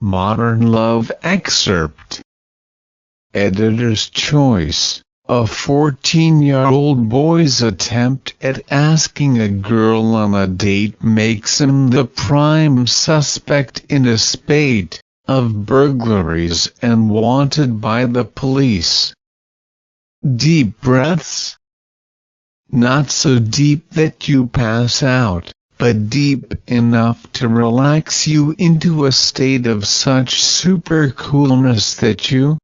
Modern Love excerpt. Editor's choice. A 14-year-old boy's attempt at asking a girl on a date makes him the prime suspect in a spate of burglaries and wanted by the police. Deep breaths. Not so deep that you pass out, but deep enough to relax you into a state of such super coolness that you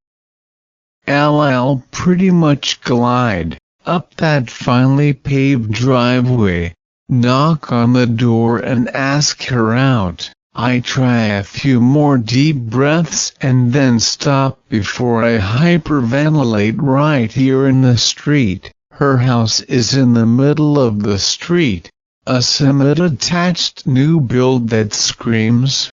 pretty much glide up that finely paved driveway, knock on the door and ask her out. I try a few more deep breaths and then stop before I hyperventilate right here in the street. Her house is in the middle of the street, a semi-detached new build that screams.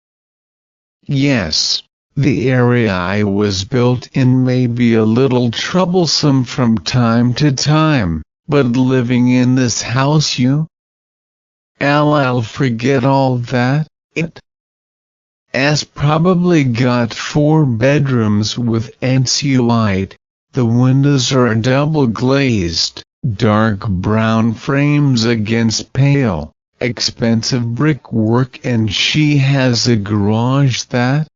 Yes, the area I was built in may be a little troublesome from time to time, but living in this house I'll forget all that. It's probably got 4 bedrooms with ensuite. The windows are double glazed, dark brown frames against pale, expensive brickwork, and she has a garage that's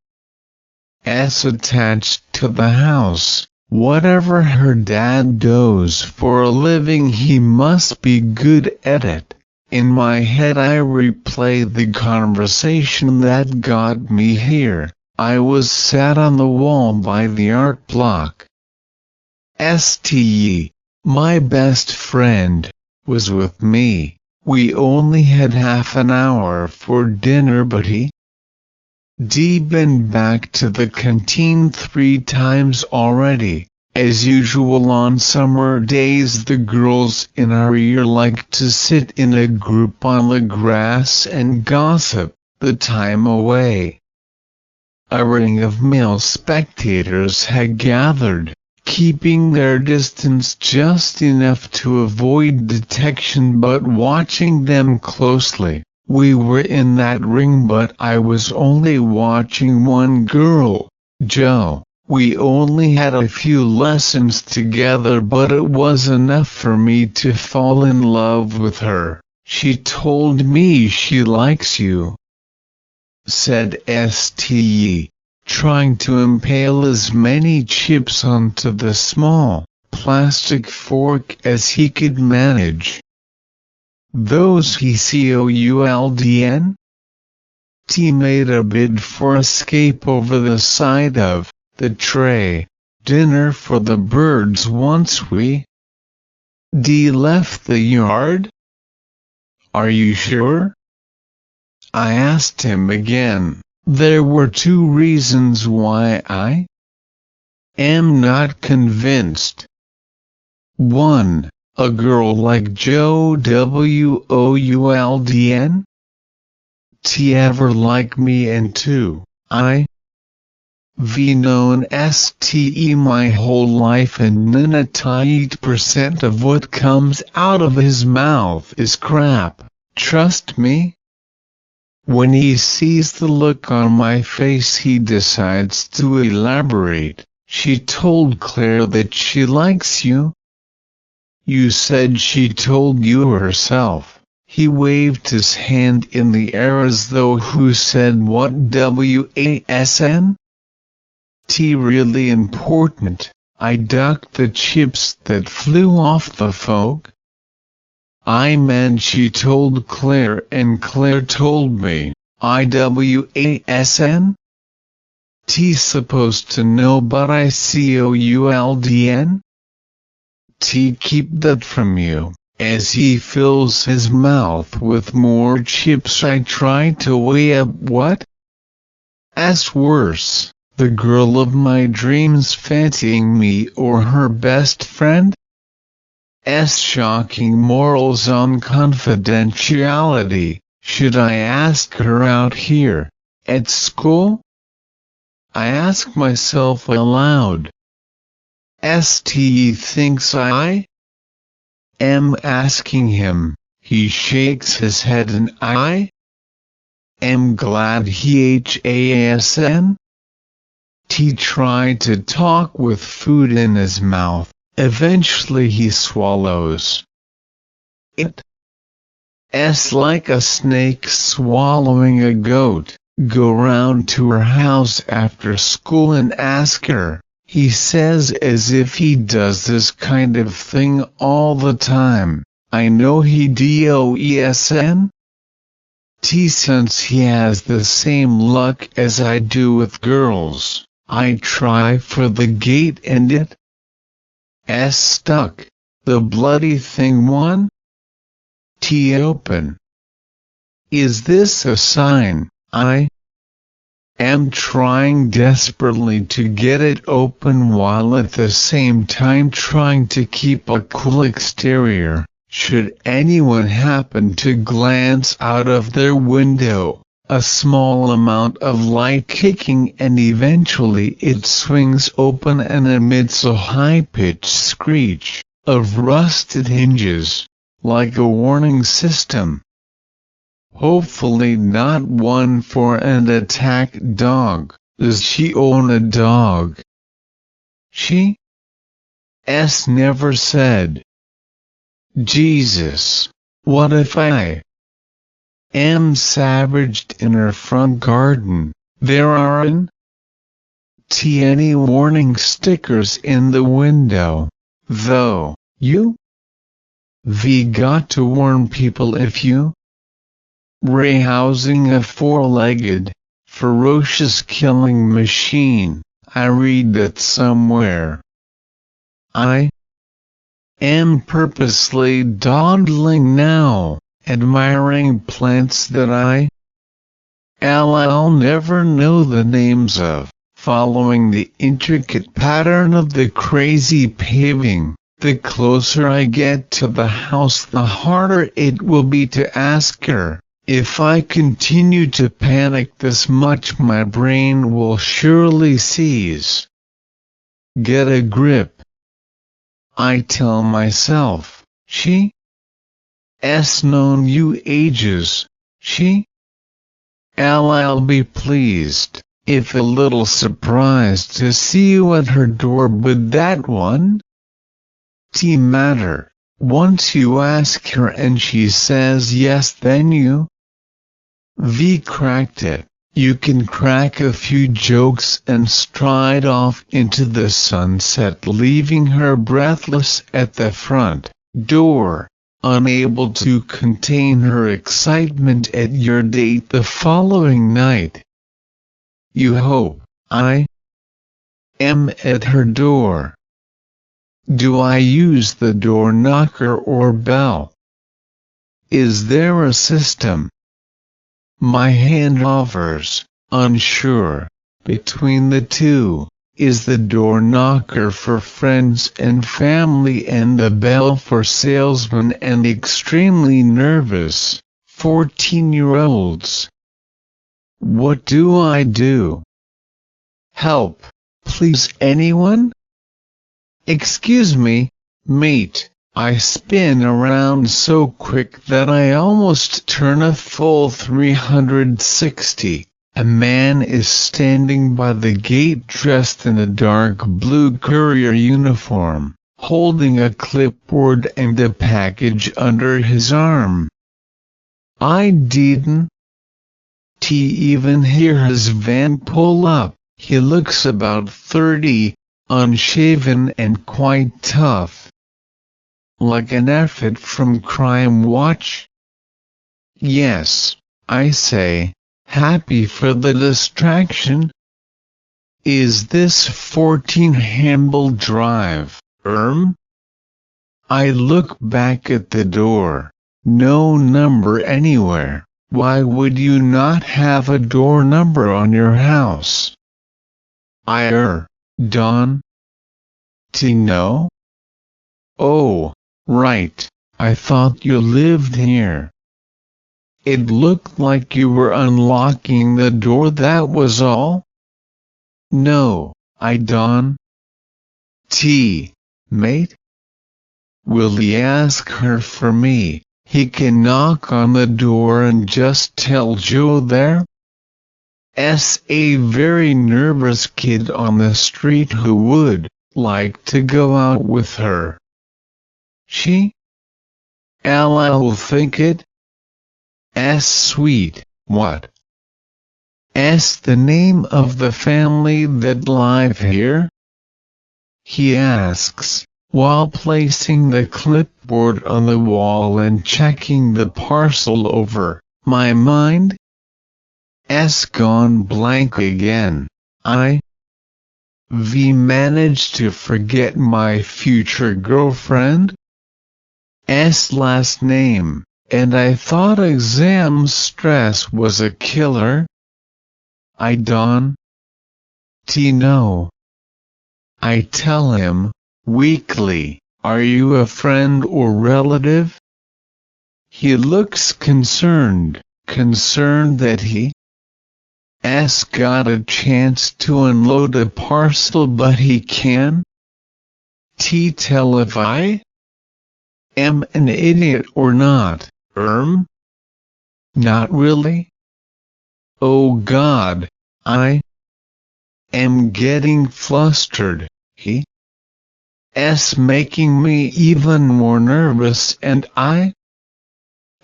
attached to the house. Whatever her dad does for a living, he must be good at it. In my head I replay the conversation that got me here. I was sat on the wall by the art block. My best friend was with me. We only had half an hour for dinner, but he'd been back to the canteen 3 times already. As usual on summer days, the girls in our year like to sit in a group on the grass and gossip the time away. A ring of male spectators had gathered, keeping their distance just enough to avoid detection but watching them closely. We were in that ring, but I was only watching one girl, Jo. We only had a few lessons together, but it was enough for me to fall in love with her. She told me she likes you, said Ste, trying to impale as many chips onto the small plastic fork as he could manage. Those coolness? T made a bid for escape over the side of the tray. Dinner for the birds once we left the yard? Are you sure? I asked him again. There were 2 reasons why I am not convinced. 1. A girl like Jo wouldn't ever like me, and 2. I've known Ste my whole life, and 98% of what comes out of his mouth is crap. Trust me. When he sees the look on my face, he decides to elaborate. She told Claire that she likes you. You said she told you herself. He waved his hand in the air as though who said what? Wasn't really important. I ducked the chips that flew off the fork. I meant she told Claire and Claire told me. Wasn't supposed to know, but I coolness? Keep that from you. As he fills his mouth with more chips, I try to weigh up what's worse, the girl of my dreams fancying me or her best friend? Shocking morals on confidentiality. Should I ask her out here, at school? I ask myself aloud. Ste thinks I am asking him. He shakes his head and I am glad he hasn't. T tried to talk with food in his mouth. Eventually he swallows it. S like a snake swallowing a goat. Go round to her house after school and ask her, he says, as if he does this kind of thing all the time. I know he doesn't. T since he has the same luck as I do with girls, I try for the gate and it stuck. The bloody thing won. T open. Is this a sign? I am trying desperately to get it open while at the same time trying to keep a cool exterior. Should anyone happen to glance out of their window, a small amount of light kicking and eventually it swings open and emits a high-pitched screech of rusted hinges, like a warning system. Hopefully not one for an attacked dog. Does she own a dog? She never said. Jesus, what if I am savaged in her front garden? There aren't any warning stickers in the window, though. You got to warn people if you housing a four-legged, ferocious killing machine. I read that somewhere. I am purposely dawdling now, admiring plants that I'll never know the names of, following the intricate pattern of the crazy paving. The closer I get to the house, the harder it will be to ask her. If I continue to panic this much, my brain will surely seize. Get a grip, I tell myself. She's known you ages. I'll be pleased, if a little surprised, to see you at her door, but that one matter. Once you ask her and she says yes, then you cracked it. You can crack a few jokes and stride off into the sunset, leaving her breathless at the front door, unable to contain her excitement at your date the following night. You hope I am at her door. Do I use the door knocker or bell? Is there a system? My hand hovers, unsure, between the two. Is the door knocker for friends and family and the bell for salesmen and extremely nervous 14-year-olds? What do I do? Help, please, anyone? Excuse me, mate. I spin around so quick that I almost turn a full 360. A man is standing by the gate dressed in a dark blue courier uniform, holding a clipboard and a package under his arm. I didn't even hear his van pull up. He looks about 30, unshaven and quite tough. Like an effort from Crime Watch? Yes, I say, happy for the distraction. Is this 14 Hamble Drive, I look back at the door. No number anywhere. Why would you not have a door number on your house? Don? No? Oh. Right, I thought you lived here. It looked like you were unlocking the door, that was all. No, I don't. Mate? Will he ask her for me? he can knock on the door and just tell Joe there. A very nervous kid on the street who would like to go out with her. She? I'll think it. Sweet, what? The name of the family that live here? He asks, while placing the clipboard on the wall and checking the parcel over. My mind? Gone blank again. I managed to forget my future girlfriend? Last name, and I thought exam stress was a killer. I don't know. I tell him, weakly, are you a friend or relative? He looks concerned that he got a chance to unload a parcel but he can't tell if I am an idiot or not. Not really? Oh God, I am getting flustered. He making me even more nervous and I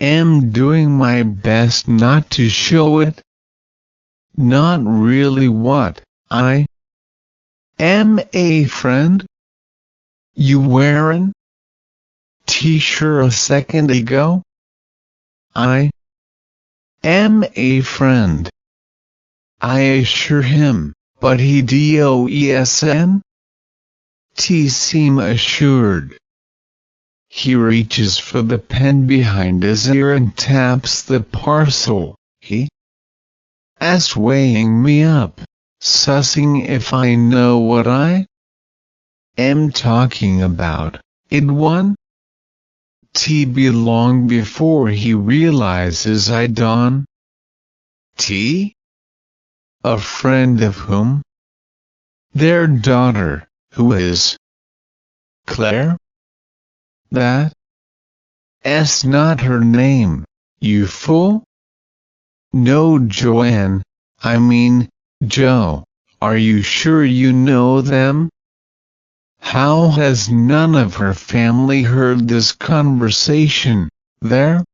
am doing my best not to show it. Not really what I am a friend. You wearing t-shirt a second ago? I am a friend. I assure him, but he doesn't seem assured. He reaches for the pen behind his ear and taps the parcel. He weighing me up, sussing if I know what I am talking about. It won be long before he realizes I don't a friend of whom? Their daughter, who is Claire? That's not her name, you fool. No, Joanne, I mean, Joe, are you sure you know them? How has none of her family heard this conversation? There?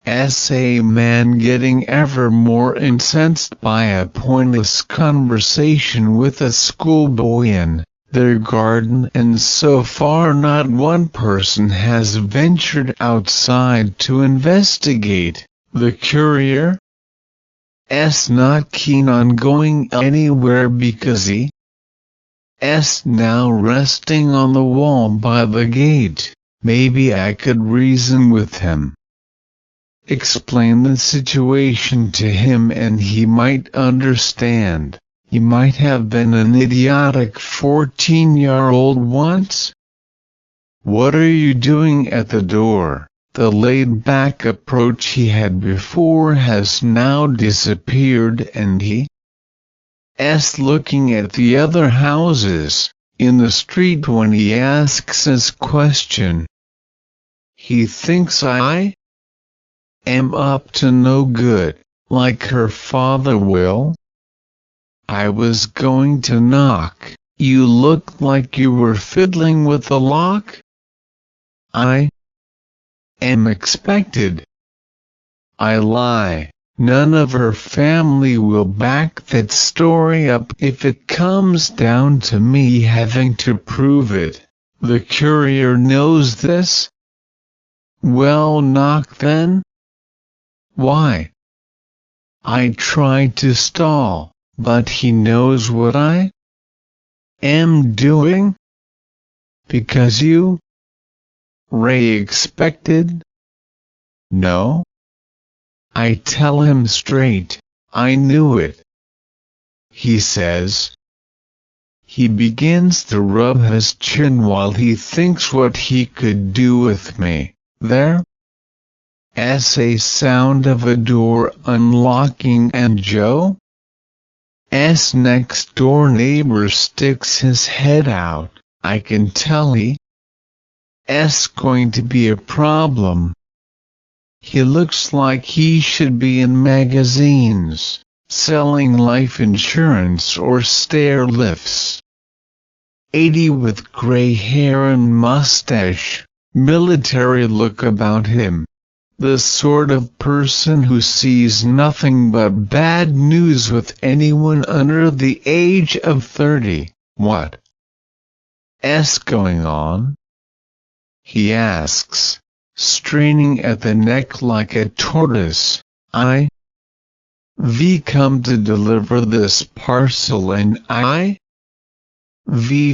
A man getting ever more incensed by a pointless conversation with a schoolboy in their garden, and so far not one person has ventured outside to investigate. The courier not keen on going anywhere because he now resting on the wall by the gate. Maybe I could reason with him, explain the situation to him, and he might understand. He might have been an idiotic 14-year-old once. What are you doing at the door? The laid-back approach he had before has now disappeared, and he looking at the other houses in the street when he asks his question. He thinks I am up to no good, like her father will. I was going to knock. You looked like you were fiddling with the lock. I am expected. I lie. None of her family will back that story up if it comes down to me having to prove it. The courier knows this. Well, knock then. Why? I tried to stall, but he knows what I am doing. Because you, Ray, expected? No. I tell him straight, I knew it. He says. He begins to rub his chin while he thinks what he could do with me. There? As a sound of a door unlocking and Joe's next door neighbor sticks his head out. I can tell he's going to be a problem. He looks like he should be in magazines, selling life insurance or stair lifts. 80 with gray hair and mustache, military look about him. The sort of person who sees nothing but bad news with anyone under the age of 30. What's going on? He asks, straining at the neck like a tortoise. I've come to deliver this parcel and I've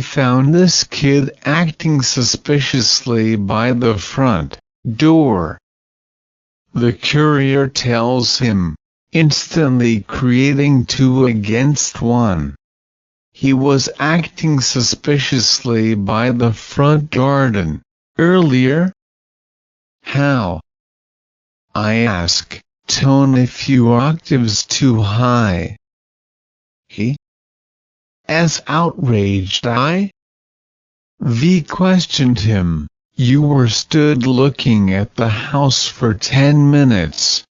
found this kid acting suspiciously by the front door. The courier tells him, instantly creating 2 against 1. He was acting suspiciously by the front garden, earlier. How? I ask, tone a few octaves too high. He? As outraged V questioned him. You were stood looking at the house for 10 minutes.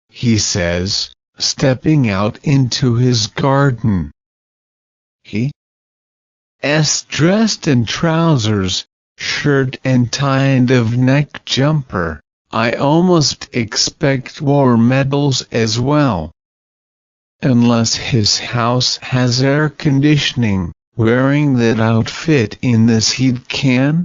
He says, stepping out into his garden. He's dressed in trousers, shirt and tie of neck jumper. I almost expect war medals as well. Unless his house has air conditioning, wearing that outfit in this heat can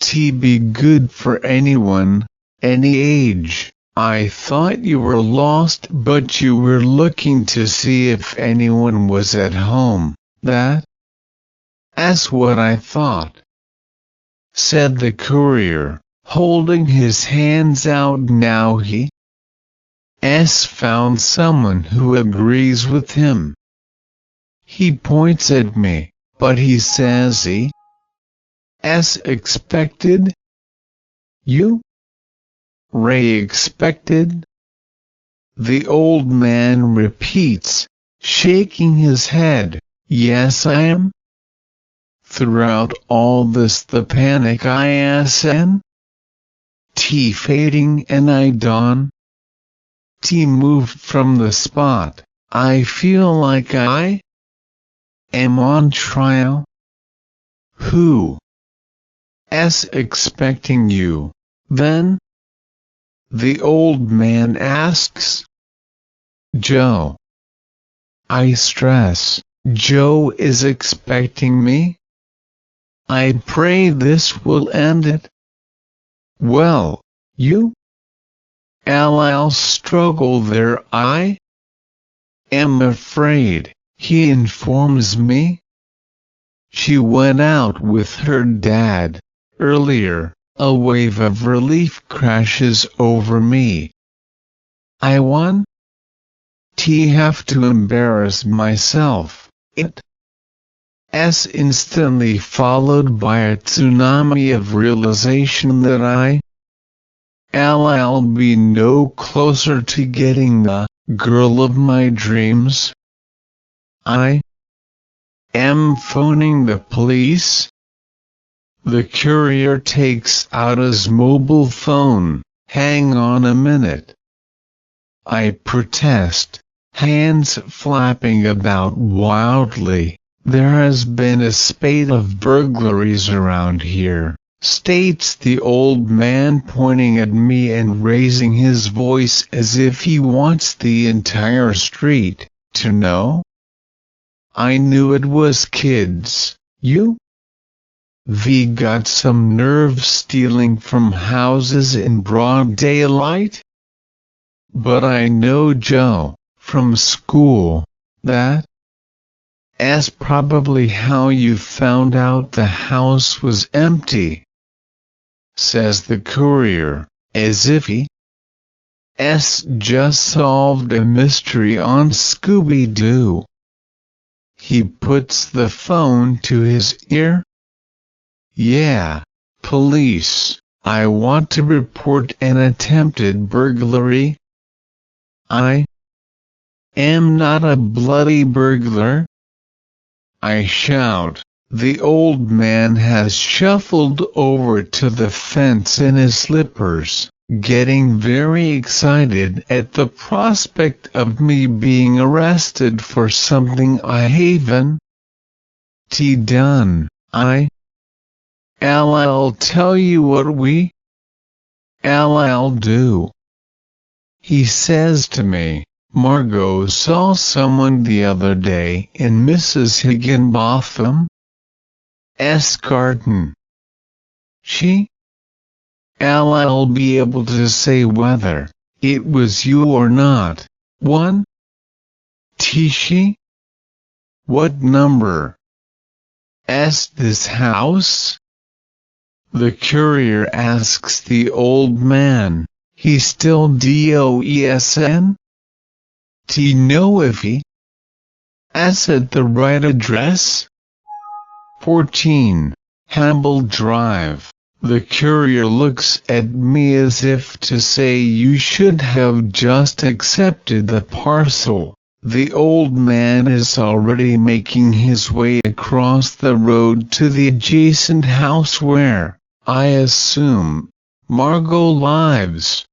be good for anyone, any age. I thought you were lost, but you were looking to see if anyone was at home. That's what I thought, said the courier, holding his hands out. Now he's found someone who agrees with him. He points at me, but he says as expected. You? Ray expected? The old man repeats, shaking his head. Yes, I am. Throughout all this the panic isn fading and I dawn. Moved from the spot. I feel like I am on trial. Who? Expecting you, then? The old man asks. Joe. I stress, Joe is expecting me? I pray this will end it. Well, you? I'll struggle there. I am afraid, he informs me. She went out with her dad. Earlier, a wave of relief crashes over me. I won't have to embarrass myself. It's instantly followed by a tsunami of realization that I'll be no closer to getting the girl of my dreams. I am phoning the police. The courier takes out his mobile phone. Hang on a minute. I protest, hands flapping about wildly. There has been a spate of burglaries around here, states the old man, pointing at me and raising his voice as if he wants the entire street to know. I knew it was kids. You? Got some nerve stealing from houses in broad daylight? But I know Joe, from school. That's probably how you found out the house was empty, says the courier, as if he just solved a mystery on Scooby-Doo. He puts the phone to his ear. Yeah, police, I want to report an attempted burglary. I am not a bloody burglar, I shout. The old man has shuffled over to the fence in his slippers. getting very excited at the prospect of me being arrested for something I haven't done. I'll tell you what I'll do. He says to me, Margot saw someone the other day in Mrs. Higginbotham's garden. I'll be able to say whether it was you or not. She? What number? This house? The courier asks the old man. He's still doesn't know if he's at the right address? 14. Hamble Drive. The courier looks at me as if to say you should have just accepted the parcel. The old man is already making his way across the road to the adjacent house where, I assume, Margot lives.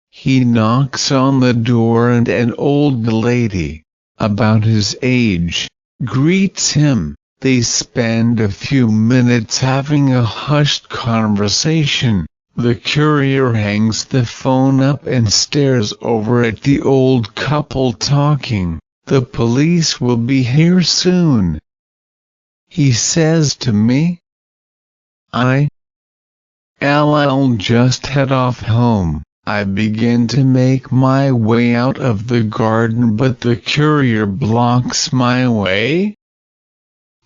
He knocks on the door and an old lady, about his age, greets him. They spend a few minutes having a hushed conversation. The courier hangs the phone up and stares over at the old couple talking. The police will be here soon, he says to me. I'll just head off home. I begin to make my way out of the garden, but the courier blocks my way.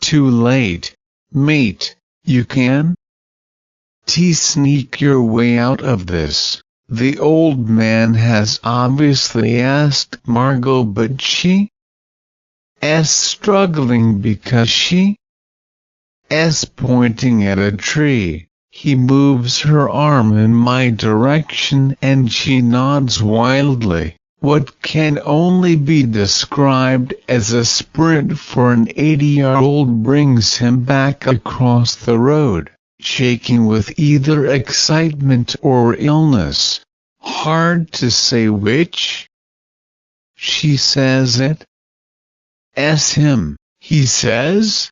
Too late, mate. You can't sneak your way out of this. The old man has obviously asked Margot, but she's struggling because she's pointing at a tree. He moves her arm in my direction and she nods wildly. What can only be described as a sprint for an 80-year-old brings him back across the road, shaking with either excitement or illness. Hard to say which. She says it. Him, he says.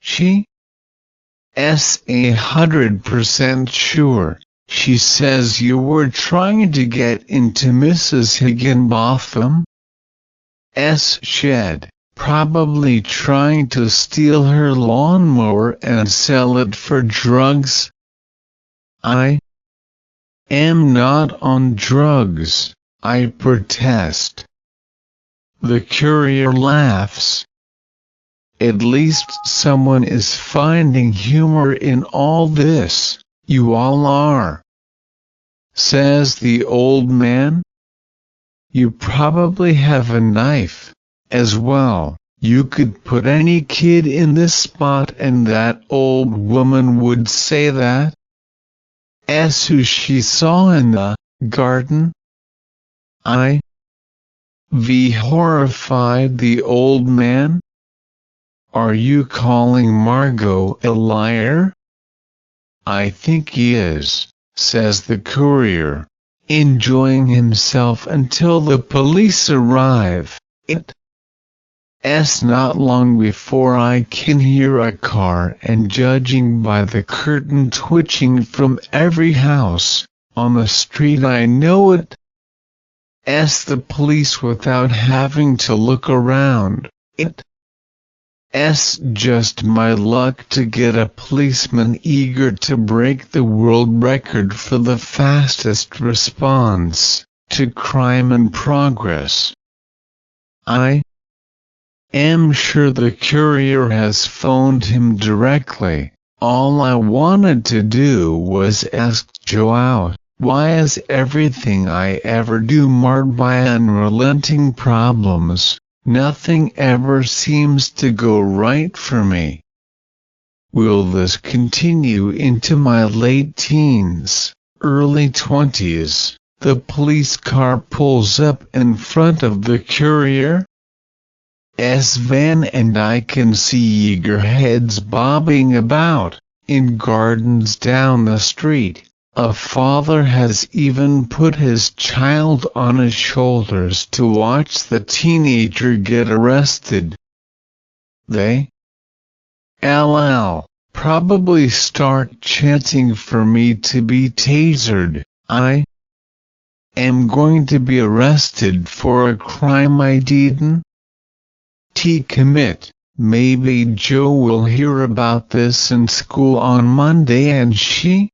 She's 100% sure. She says you were trying to get into Mrs. Higginbotham's shed, probably trying to steal her lawnmower and sell it for drugs. I am not on drugs, I protest. The courier laughs. At least someone is finding humor in all this. You all are, says the old man. You probably have a knife, as well. You could put any kid in this spot and that old woman would say that. Who she saw in the garden. Horrified the old man. Are you calling Margot a liar? I think he is, says the courier, enjoying himself until the police arrive. It's not long before I can hear a car, and judging by the curtain twitching from every house on the street I know it's the police without having to look around. It's just my luck to get a policeman eager to break the world record for the fastest response to crime in progress. I am sure the courier has phoned him directly. All I wanted to do was ask Joe out. Why is everything I ever do marred by unrelenting problems? Nothing ever seems to go right for me. Will this continue into my late teens, early 20s? The police car pulls up in front of the courier's van and I can see eager heads bobbing about in gardens down the street. A father has even put his child on his shoulders to watch the teenager get arrested. They probably start chanting for me to be tasered. I am going to be arrested for a crime I didn't commit. Maybe Joe will hear about this in school on Monday and she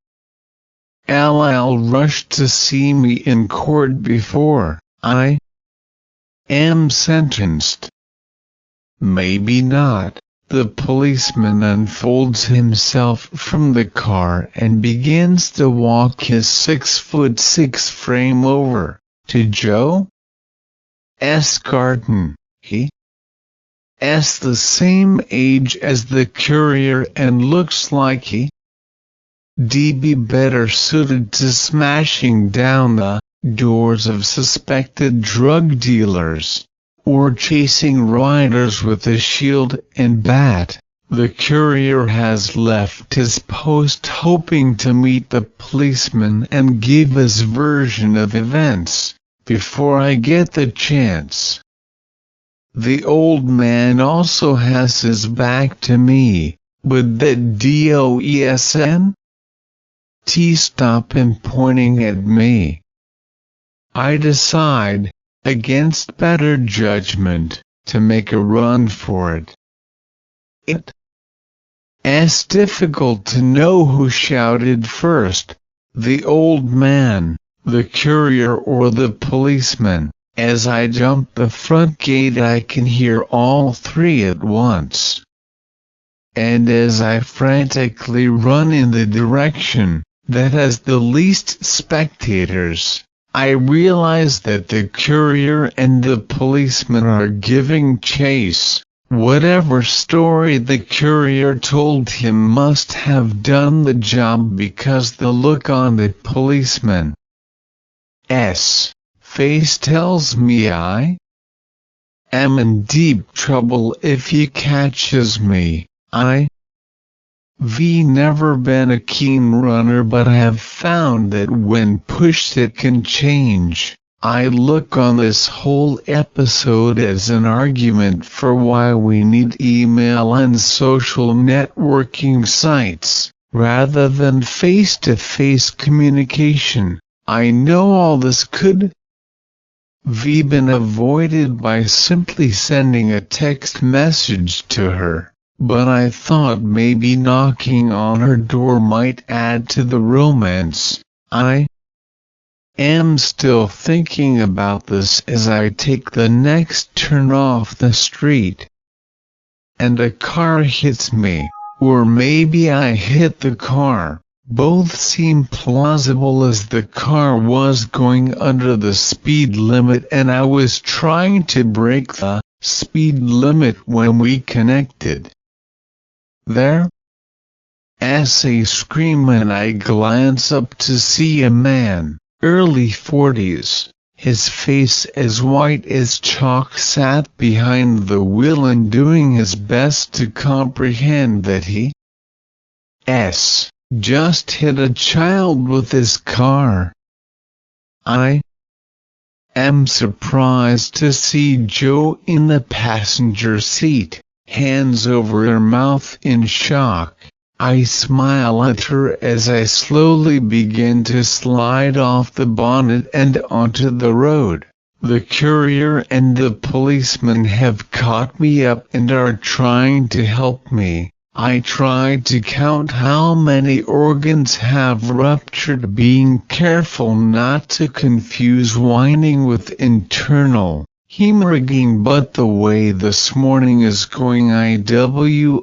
rushed to see me in court before I am sentenced. Maybe not. The policeman unfolds himself from the car and begins to walk his 6'6" frame over to Joe's garden. He is the same age as the courier and looks like he'd be better suited to smashing down the doors of suspected drug dealers, or chasing riders with a shield and bat. The courier has left his post hoping to meet the policeman and give his version of events before I get the chance. The old man also has his back to me. Would that DOESN stop him pointing at me? I decide, against better judgment, to make a run for it. It's difficult to know who shouted first, the old man, the courier or the policeman. As I jump the front gate I can hear all three at once. And as I frantically run in the direction that has the least spectators, I realize that the courier and the policeman are giving chase. Whatever story the courier told him must have done the job, because the look on the policeman's face tells me I am in deep trouble if he catches me. I've never been a keen runner, but I have found that when pushed it can change. I look on this whole episode as an argument for why we need email and social networking sites, rather than face-to-face communication. I know all this could been avoided by simply sending a text message to her, but I thought maybe knocking on her door might add to the romance. I am still thinking about this as I take the next turn off the street, and a car hits me, or maybe I hit the car. Both seem plausible, as the car was going under the speed limit and I was trying to break the speed limit when we connected. There's a scream and I glance up to see a man, early 40s, his face as white as chalk, sat behind the wheel and doing his best to comprehend that he just hit a child with his car. I am surprised to see Joe in the passenger seat, hands over her mouth in shock. I smile at her as I slowly begin to slide off the bonnet and onto the road. The courier and the policeman have caught me up and are trying to help me. I tried to count how many organs have ruptured, being careful not to confuse whining with internal hemorrhaging, but the way this morning is going, IWOULDN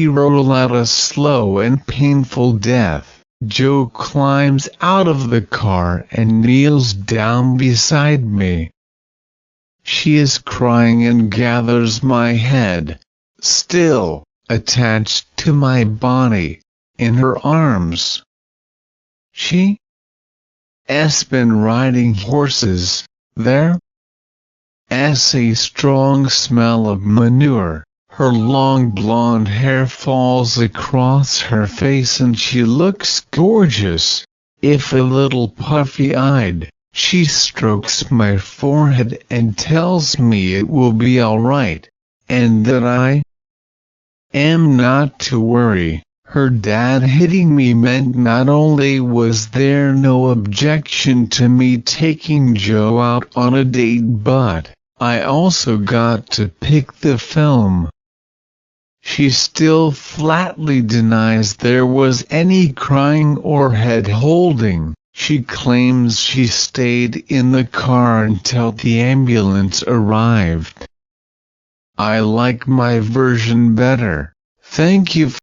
roll out a slow and painful death. Joe climbs out of the car and kneels down beside me. She is crying and gathers my head, still attached to my body, in her arms. She's been riding horses. There's a strong smell of manure. Her long blonde hair falls across her face and she looks gorgeous, if a little puffy-eyed. She strokes my forehead and tells me it will be alright, and that I am not to worry. Her dad hitting me meant not only was there no objection to me taking Joe out on a date, but I also got to pick the film. She still flatly denies there was any crying or head holding. She claims she stayed in the car until the ambulance arrived. I like my version better. Thank you.